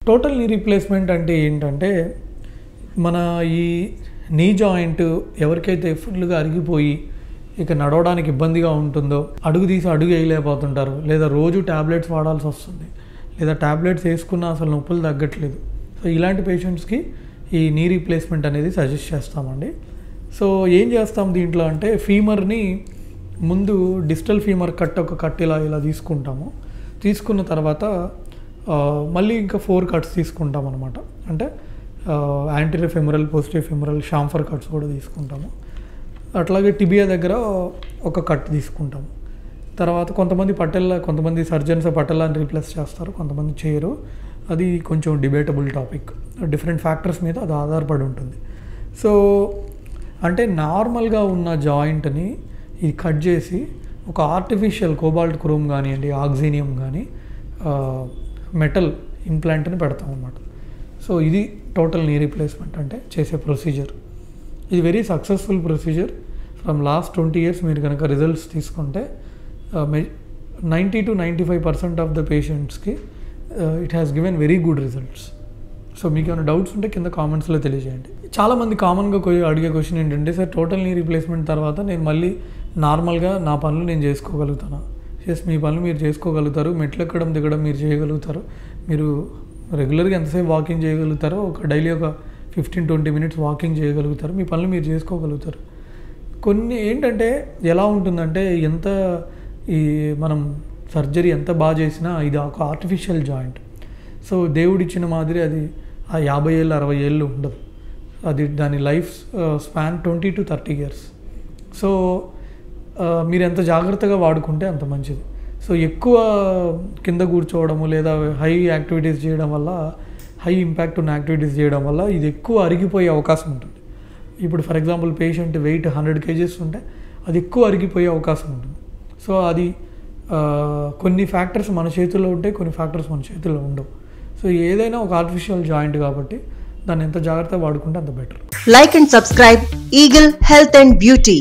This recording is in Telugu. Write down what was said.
టోటల్ నీ రీప్లేస్మెంట్ అంటే ఏంటంటే మన ఈ నీ జాయింట్ ఎవరికైతే ఫుల్గా అరిగిపోయి ఇక నడవడానికి ఇబ్బందిగా ఉంటుందో, అడుగు తీసి అడుగు వేయలేకపోతుంటారు, లేదా రోజు ట్యాబ్లెట్స్ వాడాల్సి వస్తుంది, లేదా ట్యాబ్లెట్స్ వేసుకున్నా అసలు నొప్పులు తగ్గట్లేదు. సో ఇలాంటి పేషెంట్స్కి ఈ నీ రీప్లేస్మెంట్ అనేది సజెస్ట్ చేస్తామండి. సో ఏం చేస్తాం దీంట్లో అంటే ఫీమర్ని ముందు డిజిటల్ ఫీమర్ ఒక కట్ ఇలా తీసుకుంటాము. తీసుకున్న తర్వాత మళ్ళీ ఇంకా 4 కట్స్ తీసుకుంటాం అనమాట. అంటే anterior femoral, posterior femoral, chamfer cuts కూడా తీసుకుంటాము. అట్లాగే టిబియా దగ్గర ఒక కట్ తీసుకుంటాము. తర్వాత కొంతమంది సర్జన్స్ పటెల్లాని రీప్లేస్ చేస్తారు, కొంతమంది చేయరు. అది కొంచెం డిబేటబుల్ టాపిక్, డిఫరెంట్ ఫ్యాక్టర్స్ మీద అది ఆధారపడి ఉంటుంది. సో అంటే నార్మల్గా ఉన్న జాయింట్ని ఇది కట్ చేసి ఒక ఆర్టిఫిషియల్ కోబాల్ట్ క్రోమ్ కానివ్వండి, ఆక్సినియం కానీ మెటల్ ఇంప్లాంట్ని పెడతాం అన్నమాట. సో ఇది టోటల్ నీ రీప్లేస్మెంట్ అంటే చేసే ప్రొసీజర్. ఇది very successful procedure. From last 20 years మీరు కనుక రిజల్ట్స్ తీసుకుంటే 90 to 95% ఆఫ్ ద పేషెంట్స్కి it has given very good results. So మీకు ఏమైనా డౌట్స్ ఉంటే కింద కామెంట్స్లో తెలియజేయండి. చాలామంది కామన్గా అడిగే క్వశ్చన్ ఏంటంటే, సార్ టోటల్ నీ రీప్లేస్మెంట్ తర్వాత నేను మళ్ళీ నార్మల్గా నా పనులు నేను చేసుకోగలుగుతాను? ఎస్, మీ పనులు మీరు చేసుకోగలుగుతారు. మెట్లు ఎక్కడం దిగడం మీరు చేయగలుగుతారు. మీరు రెగ్యులర్గా ఎంతసేపు వాకింగ్ చేయగలుగుతారో డైలీ ఒక 15-20 minutes వాకింగ్ చేయగలుగుతారు. మీ పనులు మీరు చేసుకోగలుగుతారు. కొన్ని ఏంటంటే ఎలా ఉంటుందంటే, మనం సర్జరీ ఎంత బాగా చేసినా ఇది ఒక ఆర్టిఫిషియల్ జాయింట్. సో దేవుడిచ్చిన మాదిరి అది ఆ 50 ఏళ్ళు 60 ఏళ్ళు ఉండదు. అది దాని life span 20 to 30 years. So మీరు ఎంత జాగ్రత్తగా వాడుకుంటే అంత మంచిది. సో ఎక్కువ కింద కూర్చోవడము లేదా హై యాక్టివిటీస్ చేయడం వల్ల, హై ఇంపాక్ట్ ఉన్న యాక్టివిటీస్ చేయడం వల్ల ఇది ఎక్కువ అరిగిపోయే అవకాశం ఉంటుంది. ఇప్పుడు for example patient weight 100 kgs ఉంటే అది ఎక్కువ అరిగిపోయే అవకాశం ఉంటుంది. సో అది కొన్ని ఫ్యాక్టర్స్ మన చేతుల్లో ఉంటాయి, కొన్ని ఫ్యాక్టర్స్ మన చేతుల్లో ఉండవు. సో ఏదైనా ఒక ఆర్టిఫిషియల్ జాయింట్ కాబట్టి దాన్ని ఎంత జాగ్రత్తగా వాడుకుంటే అంత better. Like and subscribe Eagle Health and Beauty.